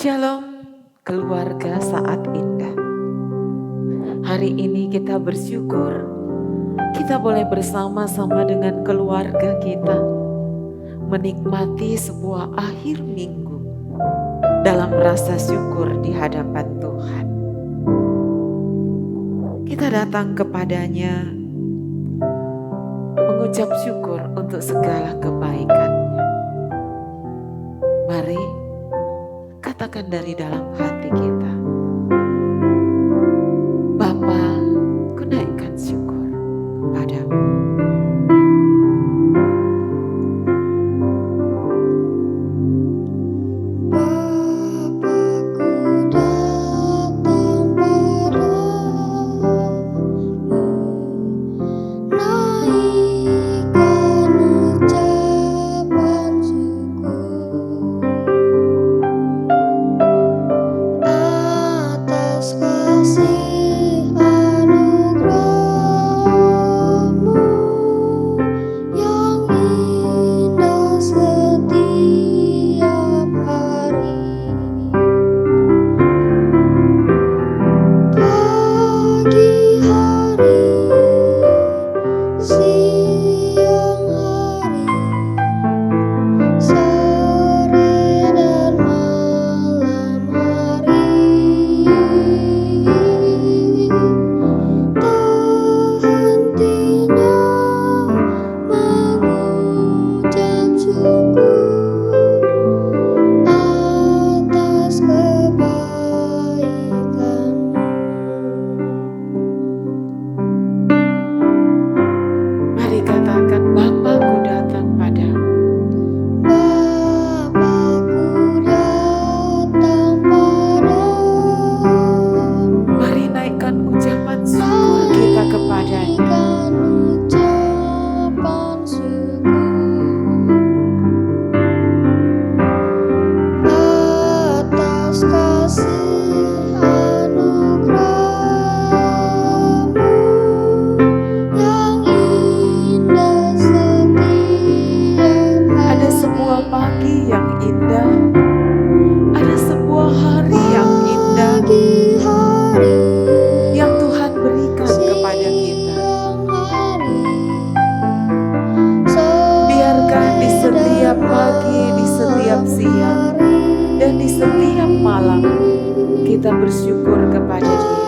Shalom keluarga saat indah. Hari ini kita bersyukur kita boleh bersama-sama dengan keluarga kita menikmati sebuah akhir minggu dalam rasa syukur di hadapan Tuhan. Kita datang kepadanya mengucap syukur untuk segala kebaikannya. Mari katakan dari dalam hati kita, Bapa, ku naikkan syukur kepadamu. Kita bersyukur kepada Dia.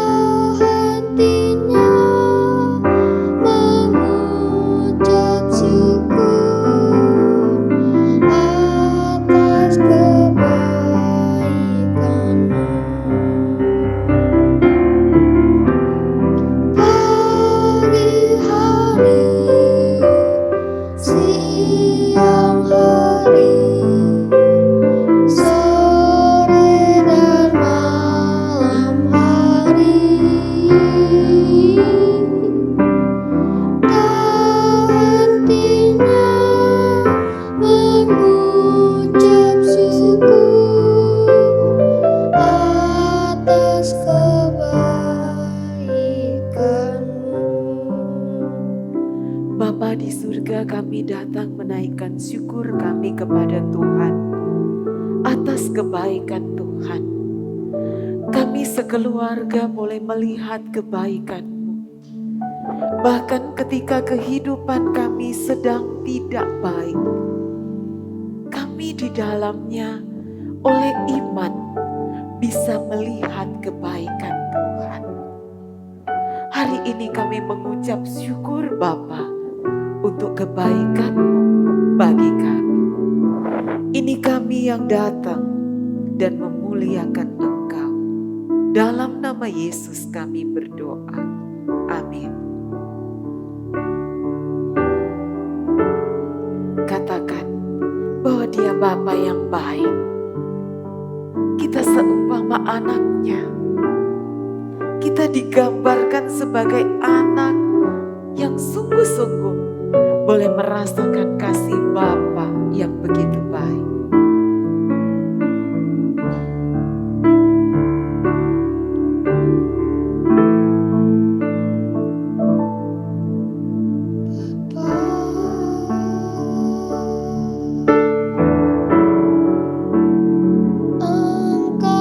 Bapa di surga, kami datang menaikkan syukur kami kepada Tuhan atas kebaikan Tuhan. Kami sekeluarga boleh melihat kebaikan-Mu. Bahkan ketika kehidupan kami sedang tidak baik, kami di dalamnya oleh iman bisa melihat kebaikan Tuhan. Hari ini kami mengucap syukur Bapa untuk kebaikan-Mu bagi kami. Ini kami yang datang dan memuliakan Engkau. Dalam nama Yesus kami berdoa. Amin. Katakan bahwa Dia Bapa yang baik. Kita seumpama anaknya. Kita digambarkan sebagai anak yang sungguh-sungguh boleh merasakan kasih Bapa yang begitu baik. Engkau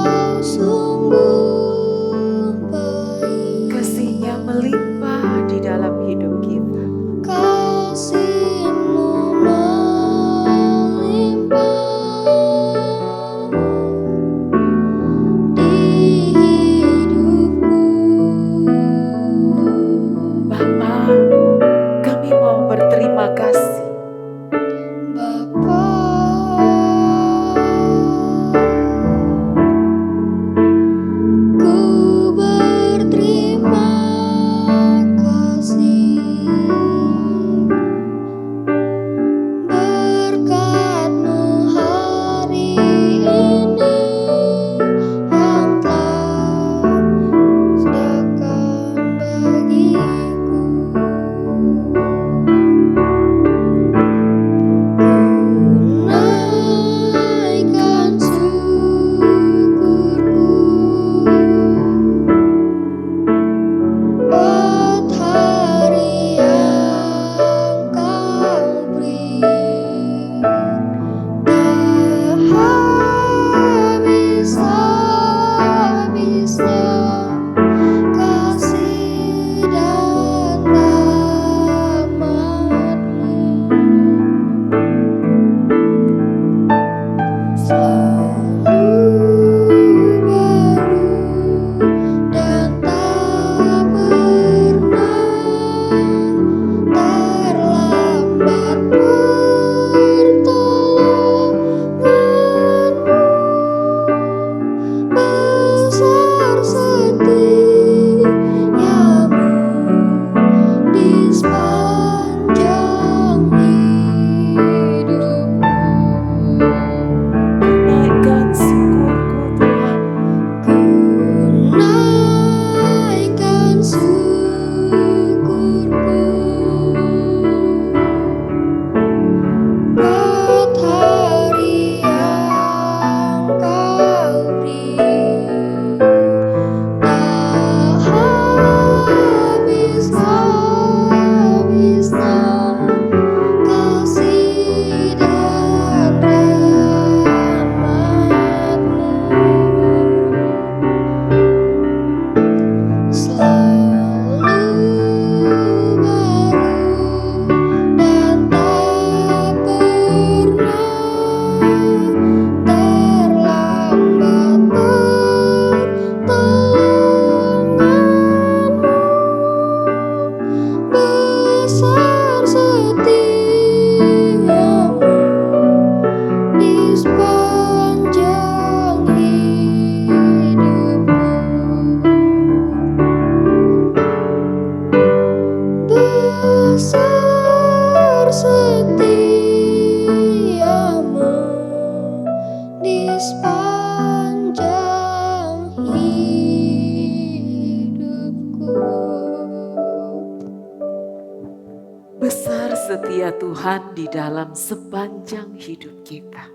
Besar setia Tuhan di dalam sepanjang hidup kita.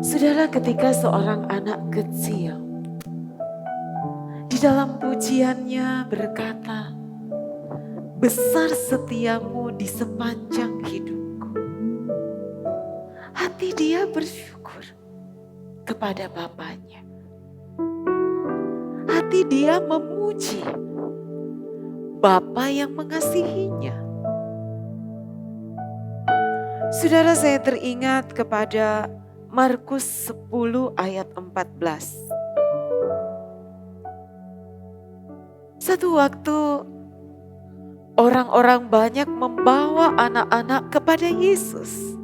Saudara, ketika seorang anak kecil di dalam pujiannya berkata, besar setiamu di sepanjang hidupku. Hati dia bersyukur kepada Bapaknya. Hati dia memuji Bapa yang mengasihinya. Saudara, saya teringat kepada Markus 10 ayat 14. Satu waktu orang-orang banyak membawa anak-anak kepada Yesus.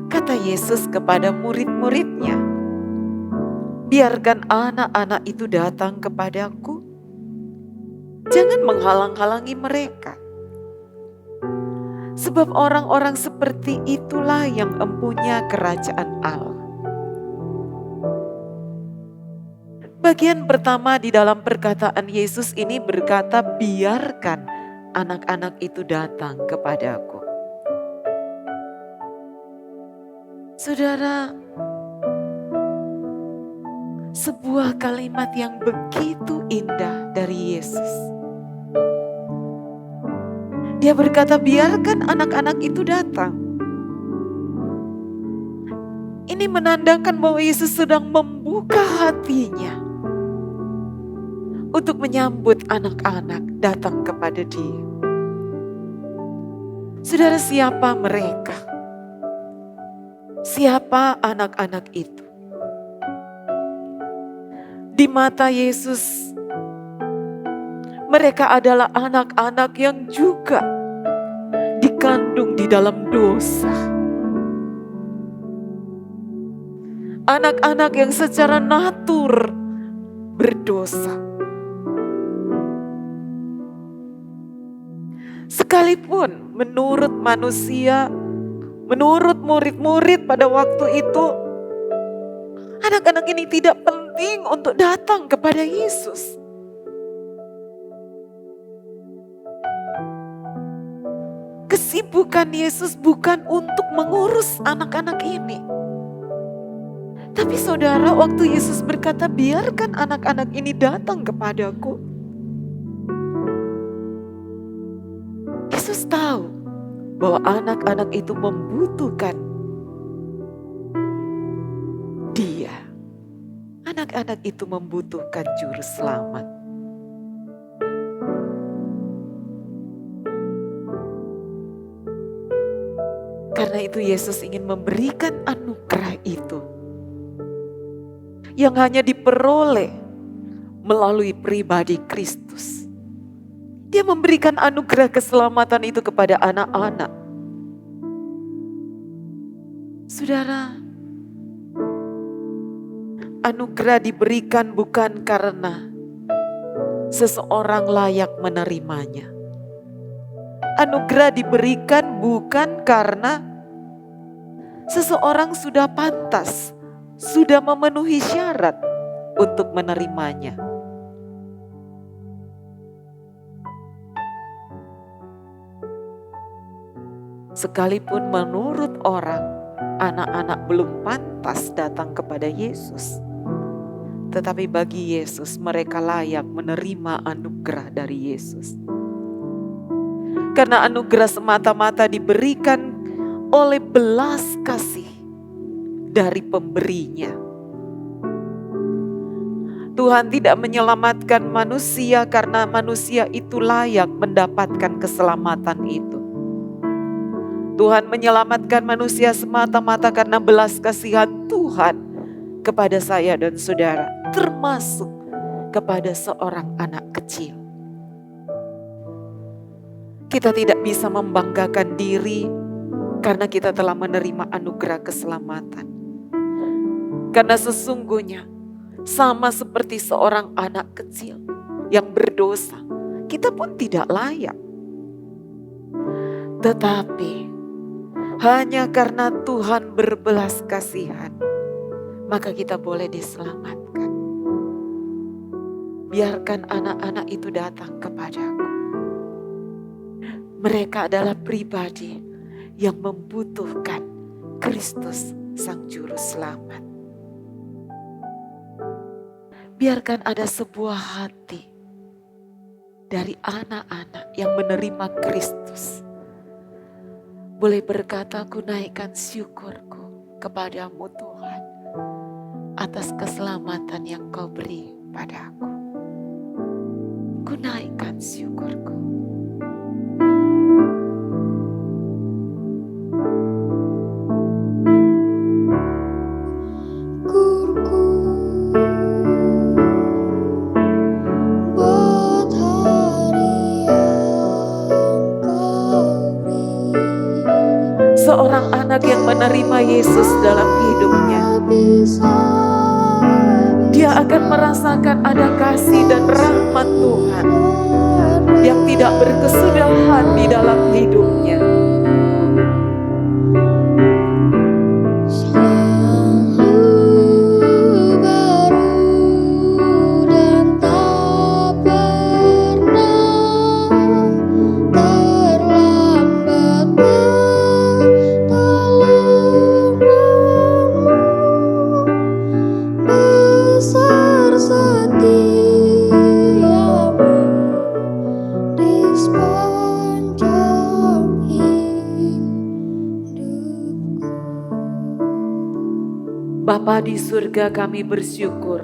Kata Yesus kepada murid-muridnya, biarkan anak-anak itu datang kepadaku. Jangan menghalang-halangi mereka. Sebab orang-orang seperti itulah yang empunya kerajaan Allah. Bagian pertama di dalam perkataan Yesus ini berkata, biarkan anak-anak itu datang kepadaku. Saudara, sebuah kalimat yang begitu indah dari Yesus. Dia berkata, biarkan anak-anak itu datang. Ini menandakan bahwa Yesus sedang membuka hatinya untuk menyambut anak-anak datang kepada Dia. Saudara, siapa mereka? Siapa anak-anak itu? Di mata Yesus, mereka adalah anak-anak yang juga dikandung di dalam dosa. Anak-anak yang secara natur berdosa. Sekalipun menurut manusia, menurut murid-murid pada waktu itu, anak-anak ini tidak penting untuk datang kepada Yesus. Kesibukan Yesus bukan untuk mengurus anak-anak ini. Tapi saudara, waktu Yesus berkata, biarkan anak-anak ini datang kepadaku. Yesus tahu bahwa anak-anak itu membutuhkan Dia. Anak-anak itu membutuhkan juru selamat. Karena itu Yesus ingin memberikan anugerah itu yang hanya diperoleh melalui pribadi Kristus. Dia memberikan anugerah keselamatan itu kepada anak-anak. Saudara, anugerah diberikan bukan karena seseorang layak menerimanya. Anugerah diberikan bukan karena seseorang sudah pantas, sudah memenuhi syarat untuk menerimanya. Sekalipun menurut orang, anak-anak belum pantas datang kepada Yesus, tetapi bagi Yesus mereka layak menerima anugerah dari Yesus. Karena anugerah semata-mata diberikan oleh belas kasih dari pemberinya. Tuhan tidak menyelamatkan manusia karena manusia itu layak mendapatkan keselamatan itu. Tuhan menyelamatkan manusia semata-mata karena belas kasihan Tuhan kepada saya dan saudara, termasuk kepada seorang anak kecil. Kita tidak bisa membanggakan diri karena kita telah menerima anugerah keselamatan. Karena sesungguhnya sama seperti seorang anak kecil yang berdosa, kita pun tidak layak. Tetapi hanya karena Tuhan berbelas kasihan, maka kita boleh diselamatkan. Biarkan anak-anak itu datang kepadaku. Mereka adalah pribadi yang membutuhkan Kristus Sang Juru Selamat. Biarkan ada sebuah hati dari anak-anak yang menerima Kristus. Boleh berkata, ku naikkan syukurku kepadamu Tuhan atas keselamatan yang kau beri padaku. Ku naikkan syukurku. Seorang anak yang menerima Yesus dalam hidupnya, dia akan merasakan ada kasih dan rahmat Tuhan yang tidak berkesudahan di dalam hidupnya. Bapa di surga, kami bersyukur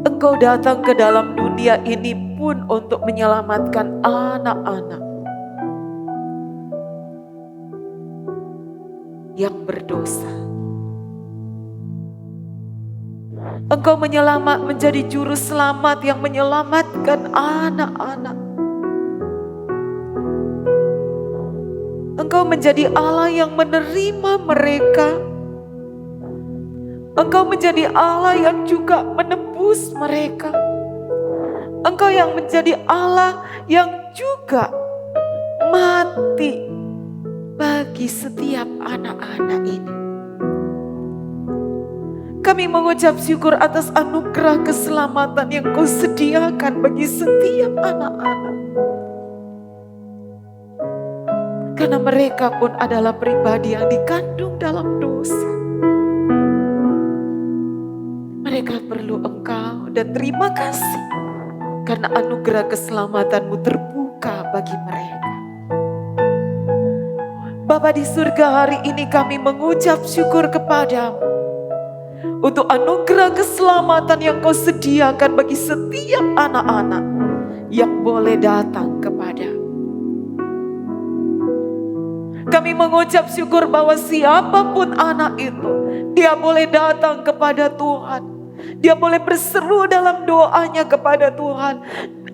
Engkau datang ke dalam dunia ini pun untuk menyelamatkan anak-anak yang berdosa. Engkau menjadi juru selamat yang menyelamatkan anak-anak. Engkau menjadi Allah yang menerima mereka. Engkau menjadi Allah yang juga menebus mereka. Engkau yang menjadi Allah yang juga mati bagi setiap anak-anak ini. Kami mengucap syukur atas anugerah keselamatan yang Kau sediakan bagi setiap anak-anak. Karena mereka pun adalah pribadi yang dikandung dalam dosa. Mereka perlu Engkau dan terima kasih karena anugerah keselamatan-Mu terbuka bagi mereka. Bapa di surga, hari ini kami mengucap syukur kepadamu untuk anugerah keselamatan yang Kau sediakan bagi setiap anak-anak yang boleh datang kepadamu. Kami mengucap syukur bahwa siapapun anak itu, dia boleh datang kepada Tuhan. Dia boleh berseru dalam doanya kepada Tuhan.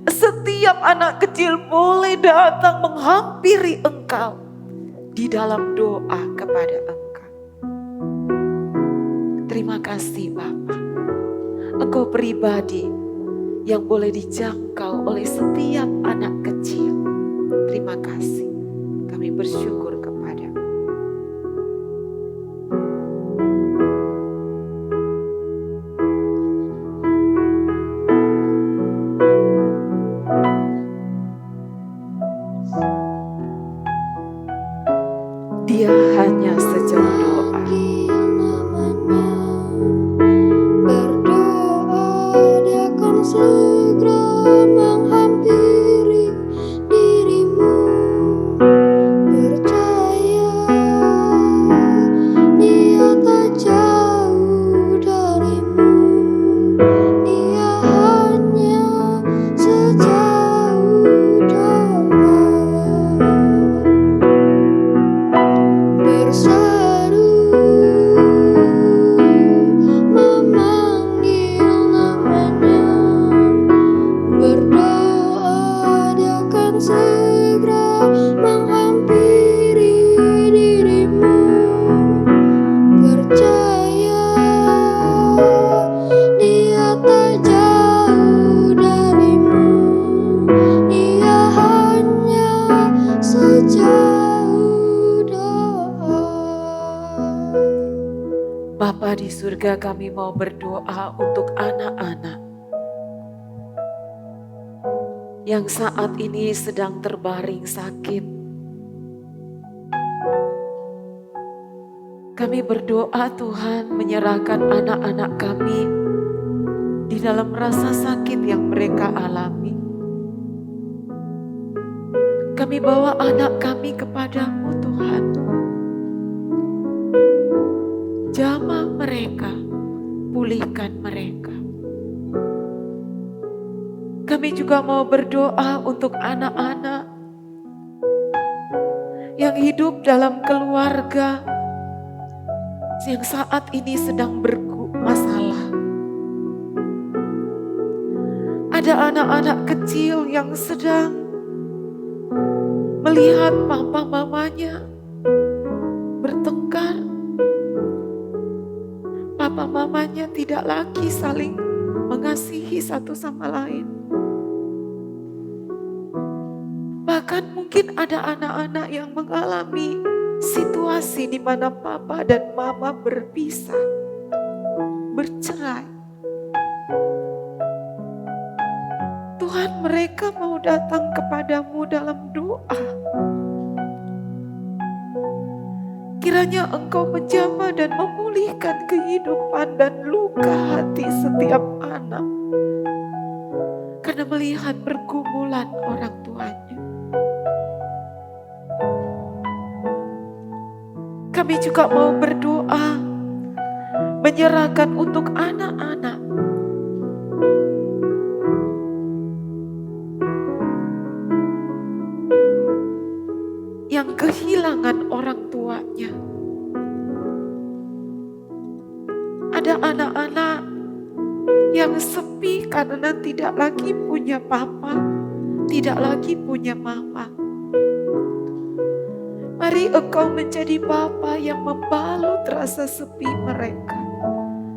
Setiap anak kecil boleh datang menghampiri Engkau di dalam doa kepada Engkau. Terima kasih Bapa. Engkau pribadi yang boleh dijangkau oleh setiap anak kecil. Terima kasih. Kami bersyukur kepada-Mu. Dia hanya sejauh doa. Segera menghampiri dirimu, percaya dia tak jauh darimu, dia hanya sejauh doa. Berseru memanggil namanya, berdoa dia akan segera menghampiri dirimu, percaya dia tak jauh darimu, dia hanya sejauh doa. Bapa di surga, kami mau berdoa untuk anak-anak yang saat ini sedang terbaring sakit. Kami berdoa Tuhan menyerahkan anak-anak kami di dalam rasa sakit yang mereka alami. Kami bawa anak kami kepadamu Tuhan. Jamah mereka, pulihkan mereka. Kami juga mau berdoa untuk anak-anak yang hidup dalam keluarga yang saat ini sedang bermasalah. Ada anak-anak kecil yang sedang melihat papa mamanya bertengkar. Papa mamanya tidak lagi saling mengasihi satu sama lain. Bahkan mungkin ada anak-anak yang mengalami situasi di mana papa dan mama berpisah, bercerai. Tuhan, mereka mau datang kepadamu dalam doa. Kiranya Engkau menjamah dan memulihkan kehidupan dan luka hati setiap anak karena melihat pergumulan orang tuanya. Kami juga mau berdoa menyerahkan untuk anak-anak yang kehilangan orang tuanya. Ada anak-anak yang sepi karena tidak lagi punya papa, tidak lagi punya mama. Mari Engkau menjadi Bapa yang membalut rasa sepi mereka.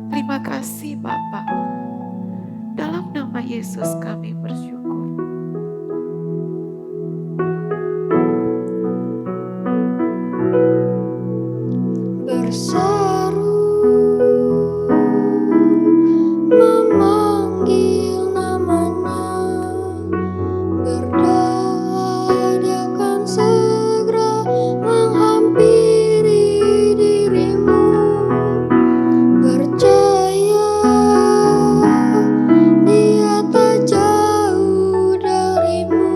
Terima kasih Bapa. Dalam nama Yesus kami bersyukur. Berseru memanggil namanya, berdoa dia akan segera menghampiri dirimu, percaya dia tak jauh darimu,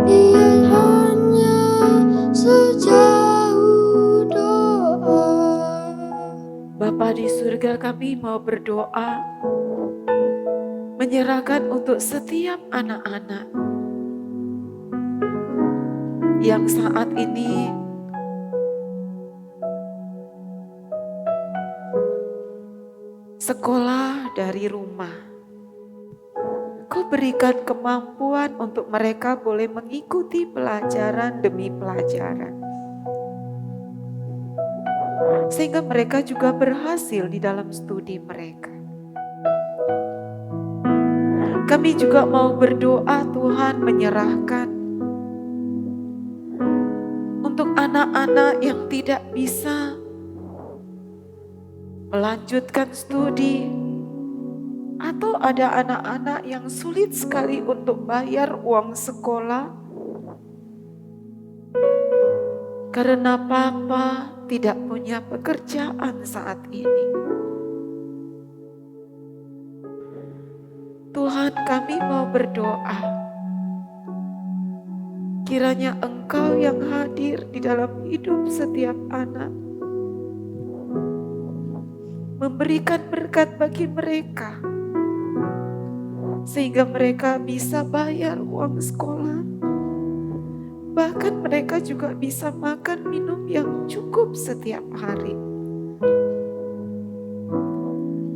dia hanya sejauh doa. Bapa di surga, kami mau berdoa menyerahkan untuk setiap anak-anak yang saat ini sekolah dari rumah. Kau berikan kemampuan untuk mereka boleh mengikuti pelajaran demi pelajaran. Sehingga mereka juga berhasil di dalam studi mereka. Kami juga mau berdoa, Tuhan, menyerahkan untuk anak-anak yang tidak bisa melanjutkan studi, atau ada anak-anak yang sulit sekali untuk bayar uang sekolah karena papa tidak punya pekerjaan saat ini. Tuhan, kami mau berdoa, kiranya Engkau yang hadir di dalam hidup setiap anak, memberikan berkat bagi mereka, sehingga mereka bisa bayar uang sekolah. Bahkan mereka juga bisa makan minum yang cukup setiap hari.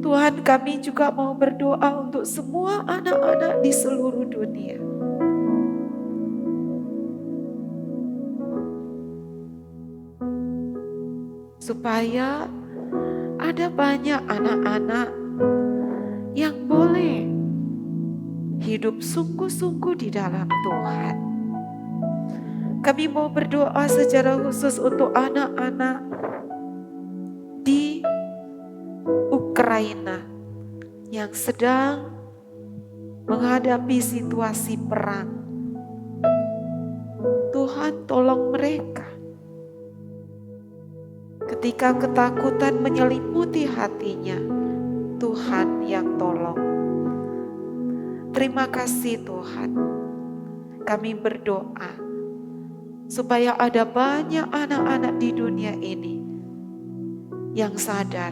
Tuhan, kami juga mau berdoa untuk semua anak-anak di seluruh dunia. Supaya ada banyak anak-anak yang boleh hidup sungguh-sungguh di dalam Tuhan. Kami mau berdoa secara khusus untuk anak-anak di Ukraina yang sedang menghadapi situasi perang. Tuhan, tolong mereka. Ketika ketakutan menyelimuti hatinya, Tuhan yang tolong. Terima kasih Tuhan. Kami berdoa supaya ada banyak anak-anak di dunia ini yang sadar,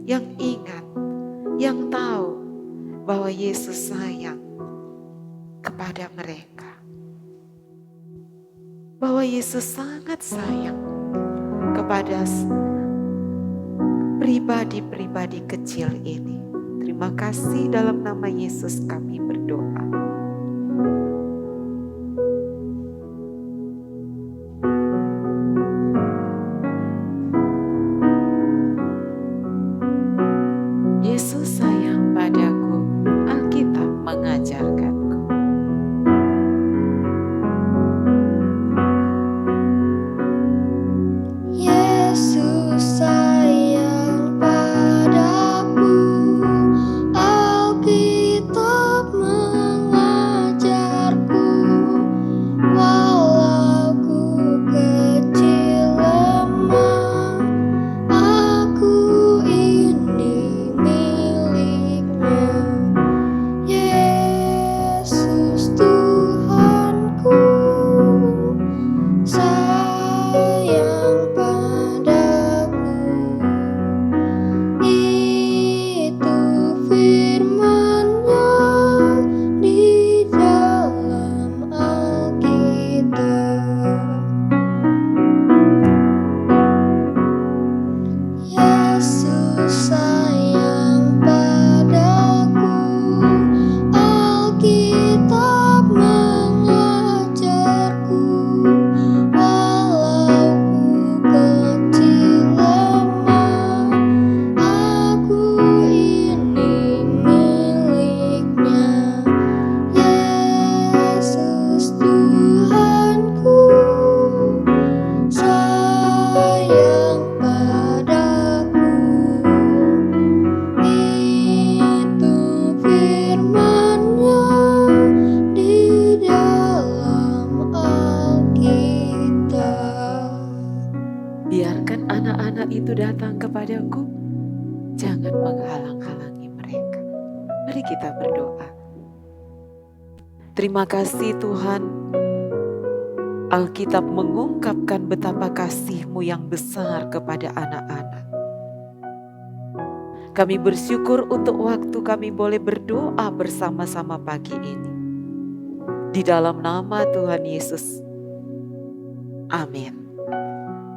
yang ingat, yang tahu bahwa Yesus sayang kepada mereka. Bahwa Yesus sangat sayang kepada pribadi-pribadi kecil ini. Terima kasih, dalam nama Yesus kami berdoa. Yesus sayang padaku, Alkitab mengajarkanku. Yesus sayang padaku, Alkitab mengajarku, walau ku kecil lemah, aku ini miliknya. Yesus Tuhanku, sayang padaku, itu firman-Nya di dalam Alkitab. Yesus sayang padaku, Alkitab mengajarku, walau ku kecil lemah, aku ini miliknya. Yesus Tuhanku, sayang padaku, itu firman-Nya di dalam Alkitab. Biarkan anak-anak itu datang kepadaku, jangan menghalang-halangi mereka. Mari kita berdoa. Terima kasih Tuhan, Alkitab mengungkapkan betapa kasih-Mu yang besar kepada anak-anak. Kami bersyukur untuk waktu kami boleh berdoa bersama-sama pagi ini. Di dalam nama Tuhan Yesus. Amin.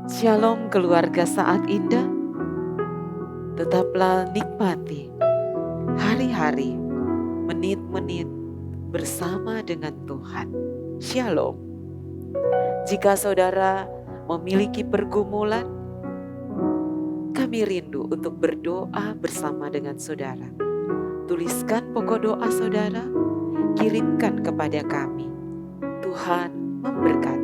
Shalom keluarga Saat Indah. Tetaplah nikmati hari-hari, menit-menit bersama dengan Tuhan. Shalom. Jika saudara memiliki pergumulan, kami rindu untuk berdoa bersama dengan saudara. Tuliskan pokok doa saudara, kirimkan kepada kami. Tuhan memberkati.